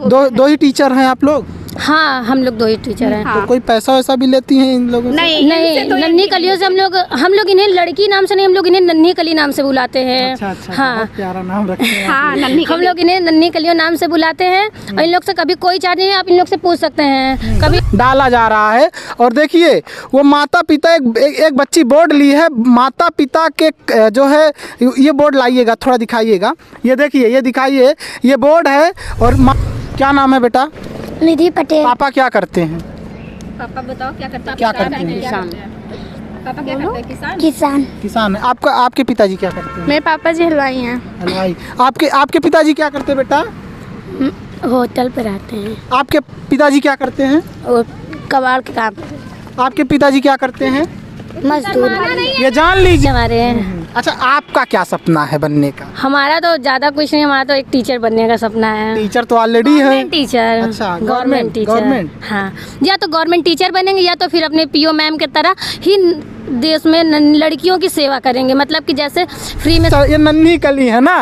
दो ही टीचर हैं आप लोग? हाँ, हम लोग 2 ही टीचर हैं। तो कोई पैसा वैसा भी लेती हैं इन लोगों से? नहीं, नन्ही कलियों से हम लोग इन्हें लड़की नाम से नहीं, हम लोग इन्हें नन्ही कली नाम से बुलाते हैं। अच्छा, हाँ, बहुत प्यारा नाम रखे हैं। हाँ, हम लोग इन्हें नन्ही कलियों नाम से बुलाते हैं और इन लोग से कभी कोई चार्ज नहीं है, आप इन लोग से पूछ सकते हैं कभी। डाला जा रहा है और देखिए वो माता पिता एक बच्ची बोर्ड ली है, माता पिता के जो है ये बोर्ड लाइएगा, थोड़ा दिखाइएगा, ये देखिए, ये दिखाइए, ये बोर्ड है। और क्या नाम है बेटा? निधि पटेल। पापा क्या करते हैं? पापा बताओ क्या करते हैं? क्या करते हैं? किसान। पापा क्या करते हैं? किसान। किसान है। आपके पिताजी क्या करते हैं? मेरे पापा जी हलवाई हैं। हलवाई। आपके पिताजी क्या करते हैं बेटा? होटल पर रहते हैं। आपके पिताजी क्या करते हैं? और कबाड़ के काम। आपके पिताजी क्या करते हैं? मजदूर। ये जान लीजिए। हमारे अच्छा, आपका क्या सपना है बनने का? हमारा तो ज़्यादा कुछ नहीं, हमारा तो एक टीचर बनने का सपना है। टीचर तो ऑलरेडी है। टीचर। अच्छा, गवर्नमेंट टीचर। गवर्नमेंट। हाँ, या तो गवर्नमेंट टीचर बनेंगे या तो फिर अपने पीओ मैम की तरह ही देश में लड़कियों की सेवा करेंगे, मतलब कि जैसे फ्री में। ये नन्ही कली है ना?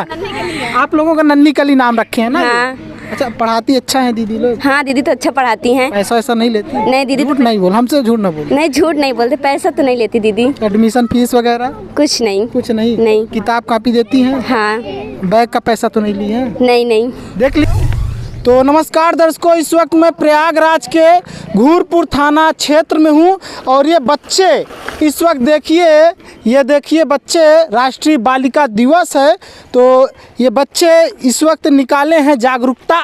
आप लोगों का नन्ही कली नाम रखे हैं ना? हाँ। अच्छा, पढ़ाती अच्छा है दीदी लोग? हाँ, दीदी तो अच्छा पढ़ाती हैं। ऐसा नहीं लेती? नहीं दीदी, झूठ नहीं बोल, हमसे झूठ ना बोल। नहीं, झूठ नहीं बोलते, पैसा तो नहीं लेती दीदी। एडमिशन फीस वगैरह कुछ नहीं। कुछ नहीं? नहीं। किताब कॉपी देती हैं? हाँ। बैग का पैसा तो नहीं ली है? नहीं। देख ली। तो नमस्कार दर्शकों, इस वक्त मैं प्रयागराज के घूरपुर थाना क्षेत्र में हूँ और ये बच्चे इस वक्त देखिए बच्चे, राष्ट्रीय बालिका दिवस है तो ये बच्चे इस वक्त निकाले हैं जागरूकता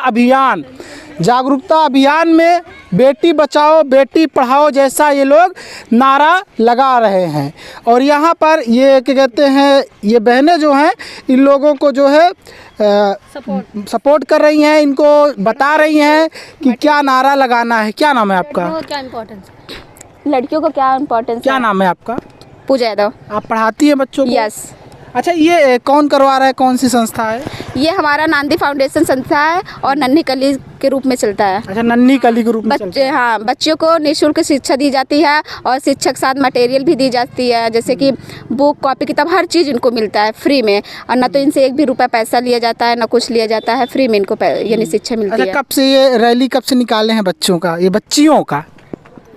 अभियान में बेटी बचाओ बेटी पढ़ाओ जैसा ये लोग नारा लगा रहे हैं। और यहाँ पर ये क्या कहते हैं, ये बहनें जो हैं इन लोगों को जो है सपोर्ट कर रही हैं, इनको बता रही हैं कि क्या नारा लगाना है। क्या नाम है आपका? क्या इम्पोर्टेंस लड़कियों को क्या इम्पोर्टेंस? क्या नाम है आपका? पूजा यादव। आप पढ़ाती हैं बच्चों को? यस। अच्छा, ये कौन करवा रहा है, कौन सी संस्था है? ये हमारा नांदी फाउंडेशन संस्था है और नन्ही कली के रूप में चलता है। अच्छा, नन्ही कली के रूप में चलता है। हाँ, बच्चों को निःशुल्क शिक्षा दी जाती है और शिक्षक साथ मटेरियल भी दी जाती है, जैसे कि बुक कॉपी किताब हर चीज़ इनको मिलता है फ्री में और ना तो इनसे 1 भी रुपया पैसा लिया जाता है ना कुछ लिया जाता है, फ्री में इनको यानी शिक्षा मिलती है। अच्छा, कब से ये रैली कब से निकाले हैं बच्चों का, ये बच्चियों का?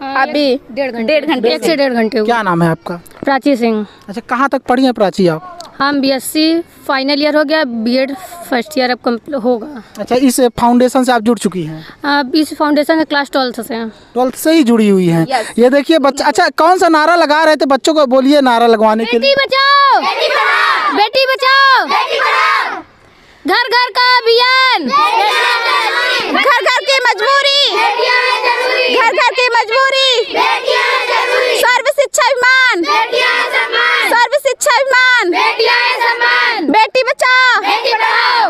अभी 1.5 घंटे 1 से 1.5 घंटे। क्या नाम है आपका? प्राची सिंह। अच्छा, कहाँ तक पढ़ी हैं प्राची आप? हम BSc फाइनल ईयर हो गया, BEd फर्स्ट ईयर अब होगा। अच्छा, इस फाउंडेशन से आप जुड़ चुकी हैं? इस फाउंडेशन से क्लास 12th से हैं। 12th से ही जुड़ी हुई हैं। Yes। ये देखिए बच्चा। अच्छा, कौन सा नारा लगा रहे थे? बच्चों को बोलिए नारा लगवाने के लिए। बेटी बचाओ बेटी पढ़ाओ, बेटी बचाओ बेटी पढ़ाओ, घर घर का अभियान, घर घर की मजबूरी, घर घर की मजबूरी, सर्व शिक्षा अभियान, सर्व शिक्षा अभियान, बेटी बचाओ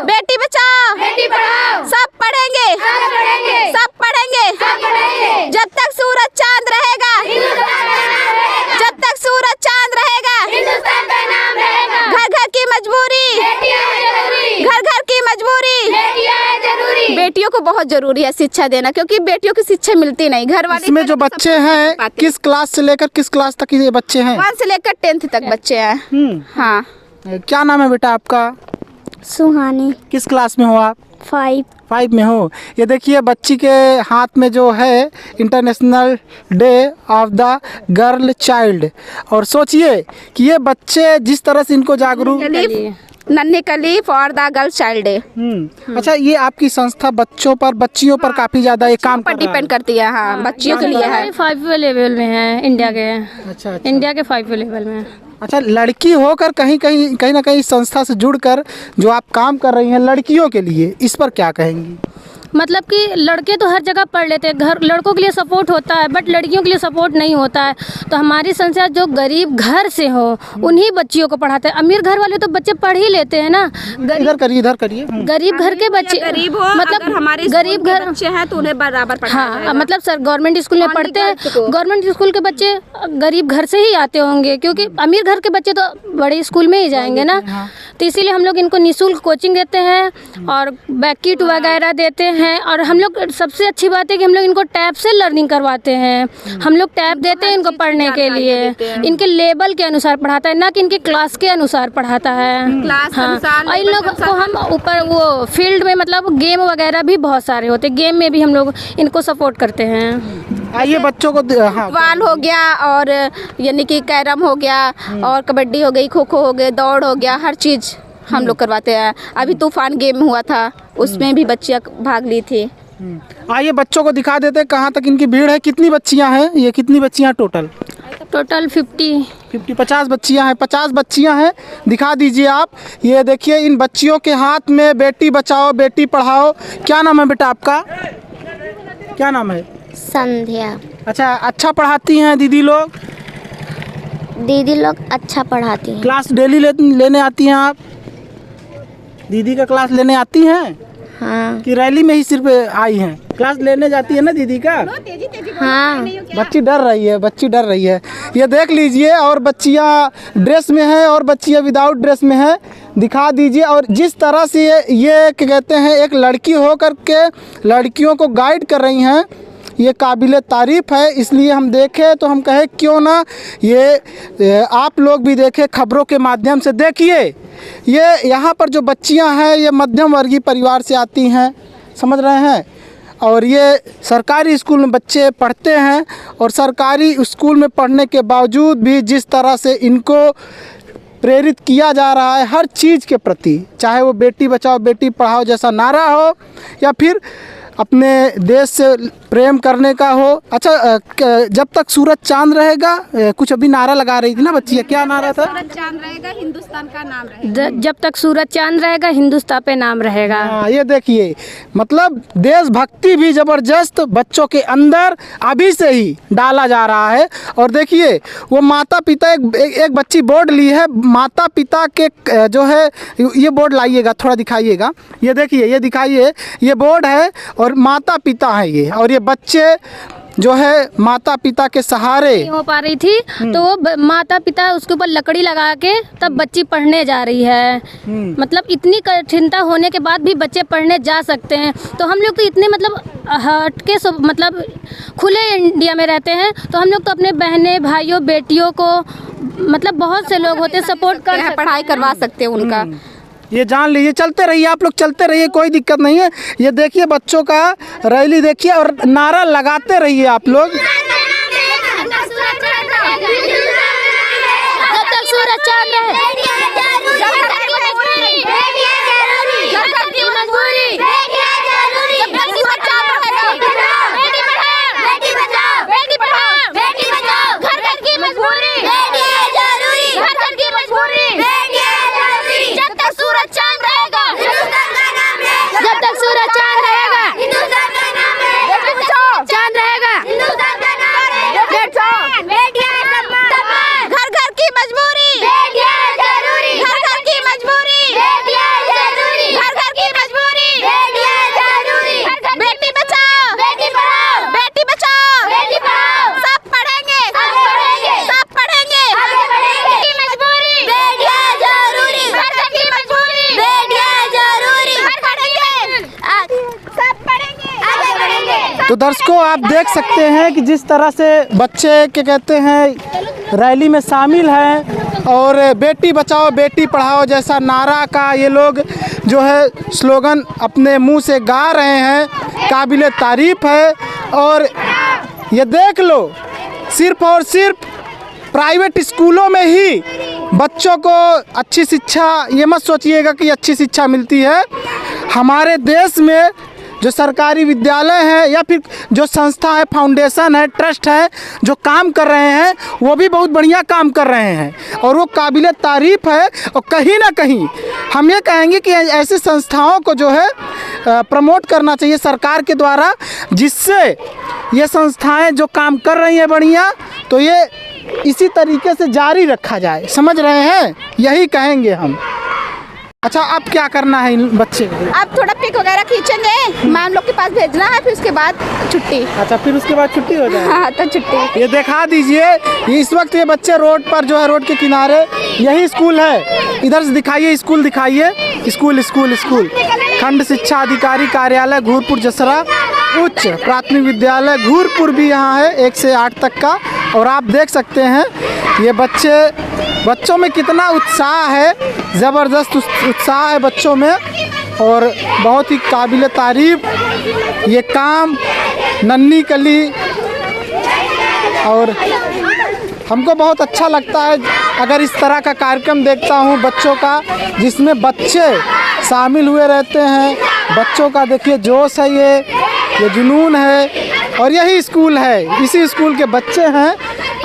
बेटी पढ़ाओ, सब पढ़ेंगे सब पढ़ेंगे, जब तक सूरज चांद रहेगा, जब तक सूरज चांद रहेगा, घर घर की मजबूरी, घर घर की मजबूरी, बेटियों को बहुत जरूरी है शिक्षा देना, क्योंकि बेटियों की शिक्षा मिलती नहीं। घर वाले इसमें जो बच्चे हैं किस क्लास से लेकर किस क्लास तक ये बच्चे हैं? 1 से लेकर 10th तक बच्चे हैं। हाँ। क्या नाम है बेटा आपका? सुहानी। किस क्लास में हो आप? 5 में हो। ये देखिए बच्ची के हाथ में जो है international day of the girl child, और सोचिए कि ये बच्चे जिस तरह से इनको जागरूक नन्ही कली for the girl child day. अच्छा, ये आपकी संस्था बच्चियों पर काफी ज्यादा ये काम पर डिपेंड करती है। हाँ, बच्चियों के लिए है। 5 लेवल में है इंडिया के। अच्छा। इंडिया के 5 लेवल में। अच्छा, लड़की होकर कहीं ना कहीं संस्था से जुड़कर जो आप काम कर रही हैं लड़कियों के लिए, इस पर क्या कहेंगी? मतलब कि लड़के तो हर जगह पढ़ लेते हैं, घर लड़कों के लिए सपोर्ट होता है बट लड़कियों के लिए सपोर्ट नहीं होता है। तो हमारी संस्था जो गरीब घर से हो उन्हीं बच्चियों को पढ़ाते हैं। अमीर घर वाले तो बच्चे पढ़ ही लेते हैं ना। इधर करिए। गरीब घर के बच्चे, गरीब हो, मतलब हमारे गरीब घर बच्चे हैं तो उन्हें बराबर पढ़ाया हाँ, जाएगा। मतलब सर गवर्नमेंट स्कूल में पढ़ते हैं, गवर्नमेंट स्कूल के बच्चे गरीब घर से ही आते होंगे, क्योंकि अमीर घर के बच्चे तो बड़े स्कूल में ही जाएंगे ना। तो इसीलिए हम लोग इनको निःशुल्क कोचिंग देते हैं और बैग किट वगैरह देते हैं हैं। और हम लोग सबसे अच्छी बात है कि हम लोग इनको टैब से लर्निंग करवाते हैं। हम लोग टैब देते हैं इनको पढ़ने के लिए, इनके लेवल के अनुसार पढ़ाता है, ना कि इनके क्लास के अनुसार पढ़ाता है। हाँ, और इन लोग को हम ऊपर वो फील्ड में मतलब गेम वगैरह भी बहुत सारे होते हैं, गेम में भी हम लोग इनको सपोर्ट करते हैं। आइए बच्चों को फुटबॉल हो गया और यानी कि कैरम हो गया और कबड्डी हो गई, खो खो हो गए, दौड़ हो गया, हर चीज़ हम लोग करवाते हैं। अभी तूफान गेम हुआ था, उसमें भी बच्चियाँ भाग ली थी। आइए बच्चों को दिखा देते कहाँ तक इनकी भीड़ है। कितनी बच्चियाँ हैं ये, कितनी बच्चियाँ टोटल? टोटल 50 बच्चियाँ हैं। 50 बच्चियाँ हैं, दिखा दीजिए आप। ये देखिए इन बच्चियों के हाथ में बेटी बचाओ बेटी पढ़ाओ। क्या नाम है बेटा आपका? क्या नाम है? संध्या। अच्छा पढ़ाती हैं दीदी लोग? दीदी लोग अच्छा पढ़ाती हैं। क्लास डेली लेने आती हैं आप? दीदी का क्लास लेने आती हैं? हाँ। कि रैली में ही सिर्फ आई हैं? क्लास लेने जाती है ना दीदी का? हाँ। बच्ची डर रही है। ये देख लीजिए, और बच्चियाँ ड्रेस में हैं और बच्चियाँ विदाउट ड्रेस में हैं। दिखा दीजिए। और जिस तरह से ये क्या कहते हैं, एक लड़की हो कर के लड़कियों को गाइड कर रही हैं, ये काबिल तारीफ़ है। इसलिए हम देखें तो हम कहें क्यों ना ये आप लोग भी देखें, खबरों के माध्यम से देखिए। ये यहाँ पर जो बच्चियाँ हैं ये मध्यम वर्गीय परिवार से आती हैं, समझ रहे हैं। और ये सरकारी स्कूल में बच्चे पढ़ते हैं, और सरकारी स्कूल में पढ़ने के बावजूद भी जिस तरह से इनको प्रेरित किया जा रहा है हर चीज़ के प्रति, चाहे वो बेटी बचाओ बेटी पढ़ाओ जैसा नारा हो, या फिर अपने देश से प्रेम करने का हो। अच्छा, जब तक सूरज चांद रहेगा, कुछ अभी नारा लगा रही थी ना बच्चियाँ, क्या नारा था? सूरज चांद रहेगा हिंदुस्तान का नाम रहेगा। जब तक सूरज चांद रहेगा हिंदुस्तान पे नाम रहेगा। हाँ, ये देखिए, मतलब देशभक्ति भी ज़बरदस्त बच्चों के अंदर अभी से ही डाला जा रहा है। और देखिए वो माता पिता, एक बच्ची बोर्ड ली है, माता पिता के जो है, ये बोर्ड लाइएगा, थोड़ा दिखाइएगा। ये देखिए, ये दिखाइए, ये बोर्ड है और माता पिता है ये, और ये बच्चे जो है माता पिता के सहारे नहीं हो पा रही थी, तो वो माता पिता उसके ऊपर लकड़ी लगा के तब बच्ची पढ़ने जा रही है। मतलब इतनी कठिनता होने के बाद भी बच्चे पढ़ने जा सकते हैं। तो हम लोग तो इतने मतलब हट के मतलब खुले इंडिया में रहते हैं, तो हम लोग तो अपने बहनें भाइयों बेटियों को मतलब बहुत से लोग होते हैं सपोर्ट कर सकते हैं, पढ़ाई करवा सकते हैं उनका। ये जान लीजिए। चलते रहिए आप लोग, चलते रहिए, कोई दिक्कत नहीं है। ये देखिए बच्चों का रैली देखिए, और नारा लगाते रहिए आप लोग। जब तक सूरज चांद रहे, तो दर्शकों आप देख सकते हैं कि जिस तरह से बच्चे क्या कहते हैं रैली में शामिल हैं, और बेटी बचाओ बेटी पढ़ाओ जैसा नारा का ये लोग जो है स्लोगन अपने मुंह से गा रहे हैं, काबिल तारीफ़ है। और ये देख लो, सिर्फ और सिर्फ प्राइवेट स्कूलों में ही बच्चों को अच्छी शिक्षा, ये मत सोचिएगा कि अच्छी शिक्षा मिलती है। हमारे देश में जो सरकारी विद्यालय हैं या फिर जो संस्था है, फाउंडेशन है, ट्रस्ट है, जो काम कर रहे हैं वो भी बहुत बढ़िया काम कर रहे हैं और वो काबिल तारीफ़ है। और कहीं ना कहीं हम ये कहेंगे कि ऐसी संस्थाओं को जो है प्रमोट करना चाहिए सरकार के द्वारा, जिससे ये संस्थाएं जो काम कर रही हैं बढ़िया, तो ये इसी तरीके से जारी रखा जाए। समझ रहे हैं, यही कहेंगे हम। अच्छा, अब क्या करना है इन बच्चे को? अब थोड़ा पिक वगैरह खींचेंगे, मैम लोग के पास भेजना है, फिर उसके बाद छुट्टी। अच्छा, फिर उसके बाद छुट्टी हो जाए? हाँ, तो छुट्टी। ये दिखा दीजिए, इस वक्त ये बच्चे रोड पर जो है, रोड के किनारे, यही स्कूल है इधर से दिखाइए, स्कूल दिखाइए, स्कूल स्कूल स्कूल। खंड शिक्षा अधिकारी कार्यालय घूरपुर जसरा उच्च प्राथमिक विद्यालय घूरपुर भी यहाँ है 1 से 8 तक का। और आप देख सकते हैं ये बच्चों में कितना उत्साह है, ज़बरदस्त उत्साह है बच्चों में और बहुत ही काबिल तारीफ ये काम नन्ही कली। और हमको बहुत अच्छा लगता है अगर इस तरह का कार्यक्रम देखता हूँ बच्चों का, जिसमें बच्चे शामिल हुए रहते हैं। बच्चों का देखिए जोश है, ये जुनून है और यही स्कूल है, इसी स्कूल के बच्चे हैं।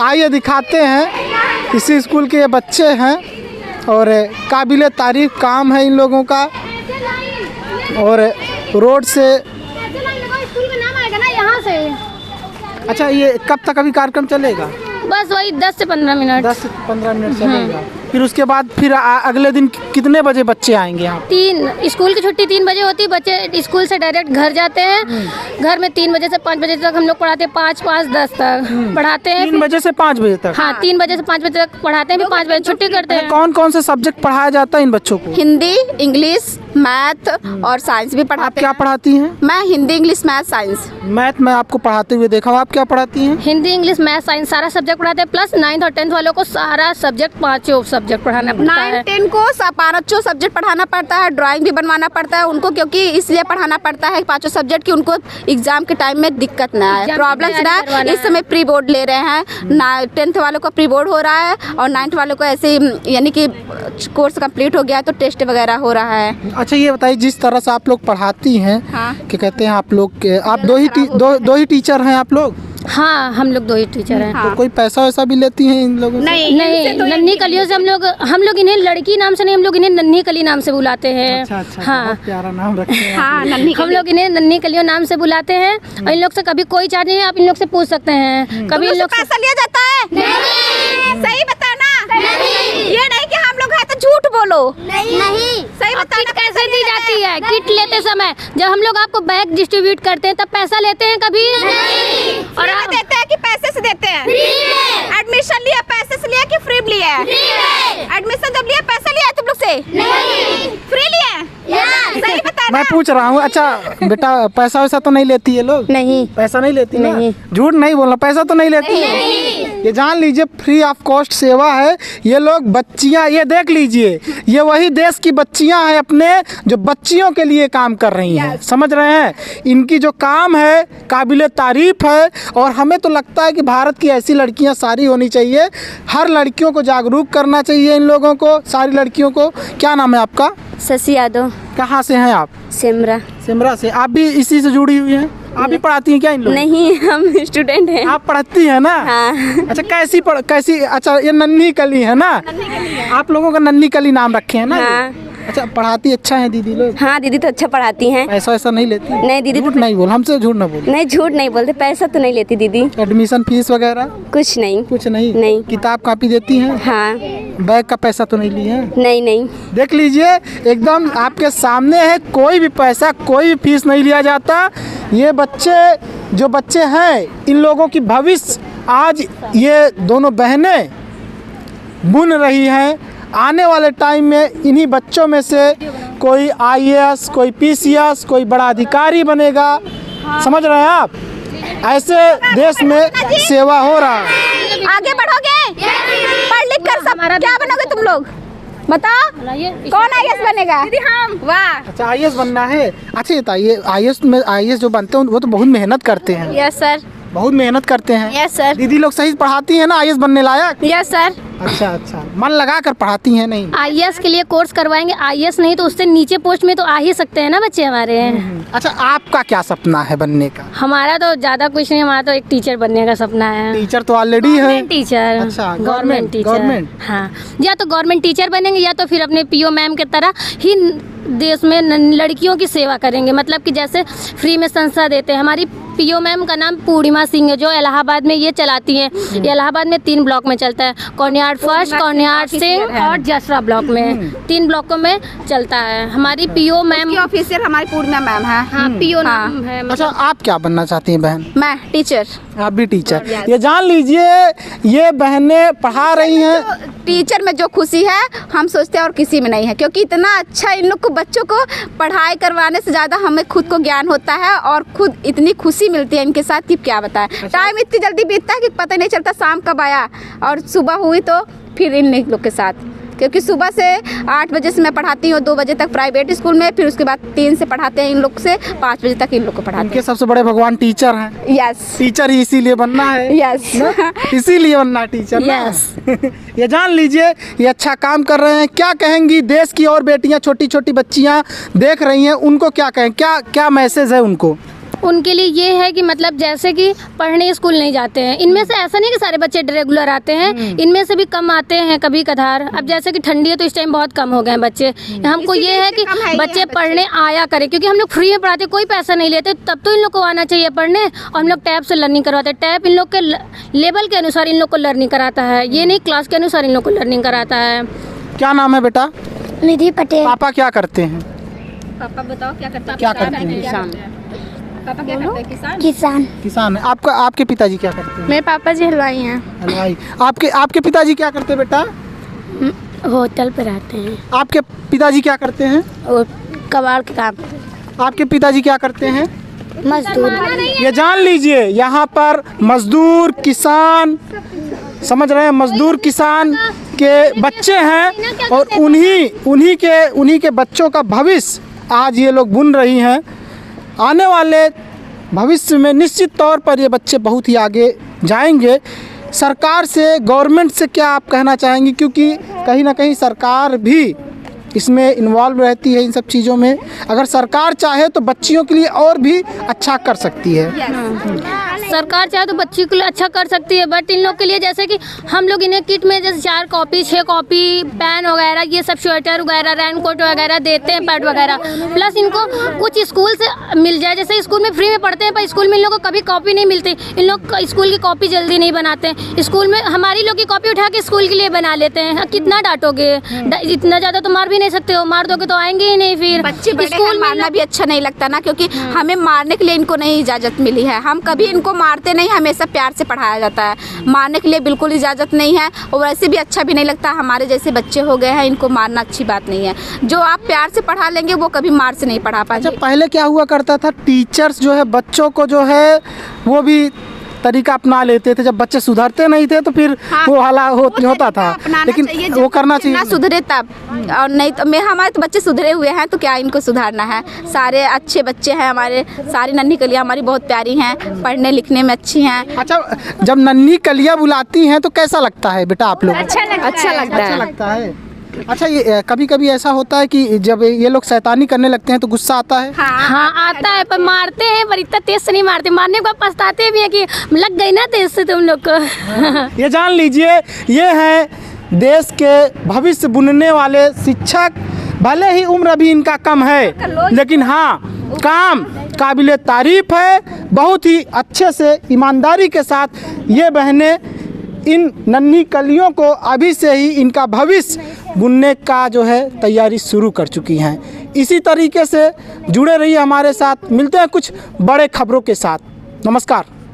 आइए दिखाते हैं, इसी स्कूल के ये बच्चे हैं और काबिल तारीफ काम है इन लोगों का। और रोड से स्कूल का नाम आएगा ना यहाँ से। अच्छा, ये कब तक अभी कार्यक्रम चलेगा? बस वही 10 से 15 मिनट। 10 से 15 मिनट चलेगा। फिर उसके बाद फिर अगले दिन कितने बजे बच्चे आएंगे यहाँ? 3 स्कूल की छुट्टी 3 बजे होती है। बच्चे स्कूल से डायरेक्ट घर जाते हैं। घर में 3 बजे से 5 बजे तक हम लोग पढ़ाते हैं, 5-10 तक पढ़ाते हैं। 3 बजे से 5 बजे तक? हाँ, 3 बजे से 5 बजे तक पढ़ाते हैं, फिर 5 बजे छुट्टी करते हैं। कौन कौन से सब्जेक्ट पढ़ाया जाता है इन बच्चों को? हिंदी, इंग्लिश, मैथ और साइंस भी आप पढ़ाते क्या हैं। पढ़ाती हैं? मैं Hindi, English, math, science. Math में आपको पढ़ाते हुए देखा हूँ, आप क्या पढ़ाती हैं? हिंदी, इंग्लिश, मैथ, साइंस सारा सब्जेक्ट पढ़ाते हैं। प्लस 9th और 10th वालों को सारा सब्जेक्ट 5 सब्जेक्ट पढ़ाना पड़ता है। 9-10 को 5 सब्जेक्ट पढ़ाना पड़ता है। ड्राइंग भी बनवाना पड़ता है उनको, क्योंकि इसलिए पढ़ाना पड़ता है 5 सब्जेक्ट कि उनको एग्जाम के टाइम में दिक्कत ना आए, प्रॉब्लम्स ना आए। इस समय प्री बोर्ड ले रहे हैं, 10th वालों को प्री बोर्ड हो रहा है और 9th वालों को ऐसे यानी कि कोर्स कंप्लीट हो गया है तो टेस्ट वगैरह हो रहा है। अच्छा, ये बताइए जिस तरह से आप लोग पढ़ाती हैं, हाँ। क्या कहते हैं आप लोग, आप दो ही टीचर हैं आप लोग? हाँ, हम लोग 2 ही टीचर हैं। तो कोई पैसा वैसा भी लेती हैं इन लोगों से? नहीं, नन्ही कलियों से हम लोग इन्हें लड़की नाम से नहीं, हम लोग इन्हें नन्ही कली नाम से बुलाते हैं। अच्छा, हाँ, बहुत प्यारा नाम रखे हैं। हाँ, नन्ही हम लोग इन्हें नन्ही कलियों नाम से बुलाते हैं। और इन लोग से कभी कोई चार्ज नहीं है, आप इन लोग से पूछ सकते हैं। कभी इन लोग से पैसा लिया जाता है? नहीं। सही बताना। नहीं। ये नहीं कि हम लोग है तो झूठ बोलो। नहीं। सही बताना। किट कैसे दी जाती है? किट लेते समय जब हम लोग आपको बैग डिस्ट्रीब्यूट करते हैं तब पैसा लेते हैं कभी? और आप देते हैं कि पैसे से देते हैं? एडमिशन लिया पैसे से लिया कि फ्री लिया? एडमिशन जब लिया पैसा लिया तुम लोग से? फ्री लिया? सही बताना। मैं पूछ रहा हूँ। अच्छा बेटा, पैसा वैसा तो नहीं लेती है लोग? नहीं। पैसा नहीं लेती ना? झूठ नहीं बोलना, पैसा तो नहीं लेती है। ये जान लीजिए फ्री ऑफ कॉस्ट सेवा है। ये लोग बच्चियाँ, ये देख लीजिए, ये वही देश की बच्चियाँ हैं अपने जो बच्चियों के लिए काम कर रही हैं। समझ रहे हैं? इनकी जो काम है काबिल तारीफ है और हमें तो लगता है कि भारत की ऐसी लड़कियाँ सारी होनी चाहिए। हर लड़कियों को जागरूक करना चाहिए, इन लोगों को, सारी लड़कियों को। क्या नाम है आपका? शशि यादव। कहाँ से हैं आप? सिमरा। सिमरा से। आप भी इसी से जुड़ी हुई हैं? आप भी पढ़ाती हैं क्या इन लोग? नहीं, हम स्टूडेंट हैं। आप पढ़ती हैं ना? हाँ। अच्छा, कैसी? अच्छा, ये नन्ही कली है ना? आप लोगों का नन्ही कली नाम रखे हैं ना? हाँ। अच्छा, पढ़ाती अच्छा है दीदी लोग? हाँ, दीदी तो अच्छा पढ़ाती हैं। पैसा ऐसा नहीं लेती? नहीं दीदी, झूठ नहीं बोल, हमसे झूठ ना बोल। नहीं, झूठ नहीं बोलते, पैसा तो नहीं लेती दीदी। एडमिशन फीस वगैरह कुछ नहीं। कुछ नहीं? नहीं। किताब कापी देती हैं? हाँ। बैग का पैसा तो नहीं ली है? नहीं। देख लीजिए, एकदम आपके सामने है, कोई भी पैसा, कोई भी फीस नहीं लिया जाता। ये जो बच्चे हैं, इन लोगों की भविष्य आज ये दोनों बहनें बुन रही हैं। आने वाले टाइम में इन्हीं बच्चों में से कोई IAS, कोई PCS, कोई बड़ा अधिकारी बनेगा। समझ रहे हैं आप? ऐसे देश में सेवा हो रहा है। आगे बढ़ोगे? पढ़ लिख कर सब क्या बनोगे तुम लोग? बताओ कौन IAS बनेगा? दीदी हम। वाह। अच्छा, IAS बनना है। अच्छा, बताइए IAS जो बनते हैं वो तो बहुत मेहनत करते हैं। Yes sir. बहुत मेहनत करते हैं। Yes sir. दीदी लोग सही पढ़ाती हैं ना IAS बनने लायक? Yes sir. अच्छा, मन लगा कर पढ़ाती हैं? नहीं। IAS के लिए कोर्स करवाएंगे। IAS नहीं तो उससे नीचे पोस्ट में तो आ ही सकते हैं ना बच्चे हमारे। अच्छा, आपका क्या सपना है बनने का? हमारा तो ज्यादा कुछ नहीं, हमारा तो एक टीचर बनने का सपना है। टीचर तो ऑलरेडी है। Government teacher. अच्छा, गवर्नमेंट टीचर। गवर्नमेंट। हाँ, या तो गवर्नमेंट टीचर बनेंगे या तो फिर अपने PO मैम के तरह ही देश में लड़कियों की सेवा करेंगे। मतलब कि जैसे फ्री में संस्था देते हैं। हमारी PO मैम का नाम पूर्णिमा सिंह है, जो इलाहाबाद में ये चलाती हैं। ये इलाहाबाद में 3 ब्लॉक में चलता है, कौनियार फर्स्ट, कौनियार सिंह और जसरा ब्लॉक में। 3 ब्लॉकों में चलता है। हमारी PO मैम ऑफिसर हमारी पूर्णिमा मैम है। हाँ, PO नाम है। अच्छा, आप क्या बनना चाहती हैं बहन? मैं टीचर। आप भी टीचर। ये जान लीजिए, ये बहनें पढ़ा रही हैं। टीचर में जो खुशी है हम सोचते हैं और किसी में नहीं है, क्योंकि इतना अच्छा इन लोग को बच्चों को पढ़ाई करवाने से ज़्यादा हमें खुद को ज्ञान होता है और खुद इतनी खुशी मिलती है इनके साथ कि क्या बताएं। टाइम इतनी जल्दी बीतता है कि पता ही नहीं चलता शाम कब आया और सुबह हुई तो फिर इन लोग के साथ, क्योंकि सुबह से 8 बजे से मैं पढ़ाती हूँ 2 बजे तक प्राइवेट स्कूल में, फिर उसके बाद 3 से पढ़ाते हैं इन लोग से 5 बजे तक इन लोग को पढ़ाते इनके सबसे बड़े भगवान टीचर हैं। यस टीचर ही इसीलिए बनना है। यस इसीलिए बनना है टीचर ना? ये जान लीजिए ये अच्छा काम कर रहे हैं। क्या कहेंगी देश की और बेटियां, छोटी छोटी बच्चियां देख रही हैं, उनको क्या कहें, क्या क्या मैसेज है उनको? उनके लिए ये है कि मतलब जैसे कि पढ़ने स्कूल नहीं जाते हैं, इनमें से ऐसा नहीं कि सारे बच्चे रेगुलर आते हैं, इनमें से भी कम आते हैं कभी कभार। अब जैसे कि ठंडी है तो इस टाइम बहुत कम हो गए हैं बच्चे। हमको ये है कि बच्चे पढ़ने आया करें, क्योंकि हम लोग फ्री में पढ़ाते, कोई पैसा नहीं लेते, तब तो इन लोग को आना चाहिए पढ़ने। और हम लोग टैब से लर्निंग करवाते हैं, टैब इन लोग के लेवल के अनुसार इन लोग को लर्निंग कराता है, ये नहीं क्लास के अनुसार इन लोग को लर्निंग कराता है। क्या नाम है बेटा? निधि पटेल। पापा क्या करते हैं? पापा बताओ क्या करता है? क्या करते हैं? पापा क्या करते हैं? किसान। किसान। किसान है। आपका आपके पिताजी क्या करते हैं? मेरे पापा जी हलवाई हैं। हलवाई। आपके पिताजी क्या करते हैं बेटा? होटल पे रहते हैं। आपके पिताजी क्या करते हैं? और कबाड़ के काम। आपके पिताजी क्या करते हैं? मजदूर। ये जान लीजिए यहाँ पर मजदूर किसान, समझ रहे हैं, मजदूर किसान के बच्चे हैं और उन्हीं के बच्चों का भविष्य आज ये लोग बुन रही हैं। आने वाले भविष्य में निश्चित तौर पर ये बच्चे बहुत ही आगे जाएंगे। सरकार से, गवर्नमेंट से क्या आप कहना चाहेंगी, क्योंकि कहीं ना कहीं सरकार भी इसमें इन्वॉल्व रहती है इन सब चीज़ों में। अगर सरकार चाहे तो बच्चियों के लिए और भी अच्छा कर सकती है। सरकार चाहे तो बच्ची के लिए अच्छा कर सकती है, बट इन लोग के लिए जैसे कि हम लोग इन्हें किट में जैसे 4 कॉपी 6 कॉपी पेन वगैरह ये सब स्वेटर वगैरह रेनकोट वगैरह देते हैं, पैड वगैरह, प्लस इनको कुछ स्कूल से मिल जाए। जैसे स्कूल में फ्री में पढ़ते हैं पर स्कूल में इन लोग को कभी कॉपी नहीं मिलती, इन लोग स्कूल की कॉपी जल्दी नहीं बनाते हैं। स्कूल में हमारी लोग की कॉपी उठा के स्कूल के लिए बना लेते हैं। कितना डांटोगे, इतना ज़्यादा तो मार भी नहीं सकते हो, मार दोगे तो आएंगे ही नहीं। फिर बच्चे स्कूल मारना भी अच्छा नहीं लगता ना, क्योंकि हमें मारने के लिए इनको नहीं इजाज़त मिली है। हम कभी इनको मारते नहीं, हमेशा प्यार से पढ़ाया जाता है। मारने के लिए बिल्कुल इजाज़त नहीं है और वैसे भी अच्छा भी नहीं लगता। हमारे जैसे बच्चे हो गए हैं, इनको मारना अच्छी बात नहीं है। जो आप प्यार से पढ़ा लेंगे वो कभी मार से नहीं पढ़ा पाएंगे। अच्छा, पहले क्या हुआ करता था, टीचर्स जो है बच्चों को जो है वो भी तरीका अपना लेते थे। जब बच्चे सुधरते नहीं थे तो फिर वो हाला होता था, लेकिन वो करना चाहिए ना सुधरे तब, और नहीं तो हमारे तो बच्चे सुधरे हुए हैं तो क्या इनको सुधारना है। सारे अच्छे बच्चे हैं हमारे, सारी नन्ही कलियाँ हमारी बहुत प्यारी हैं, पढ़ने लिखने में अच्छी हैं। अच्छा, जब नन्ही कलियाँ बुलाती हैं तो कैसा लगता है बेटा आप लोग? अच्छा लगता है। अच्छा, ये कभी कभी ऐसा होता है कि जब ये लोग शैतानी करने लगते हैं तो गुस्सा आता है? हाँ आता है, पर मारते हैं, पर इतना तेज से नहीं मारते। मारने के बाद पछताते भी हैं कि लग गई ना तेज से तुम लोग को। ये जान लीजिए ये हैं देश के भविष्य बुनने वाले शिक्षक। भले ही उम्र अभी इनका कम है, लेकिन हाँ काम काबिले तारीफ है। बहुत ही अच्छे से ईमानदारी के साथ ये बहनें इन नन्ही कलियों को अभी से ही इनका भविष्य बुनने का जो है तैयारी शुरू कर चुकी हैं। इसी तरीके से जुड़े रहिए हमारे साथ। मिलते हैं कुछ बड़े खबरों के साथ। नमस्कार।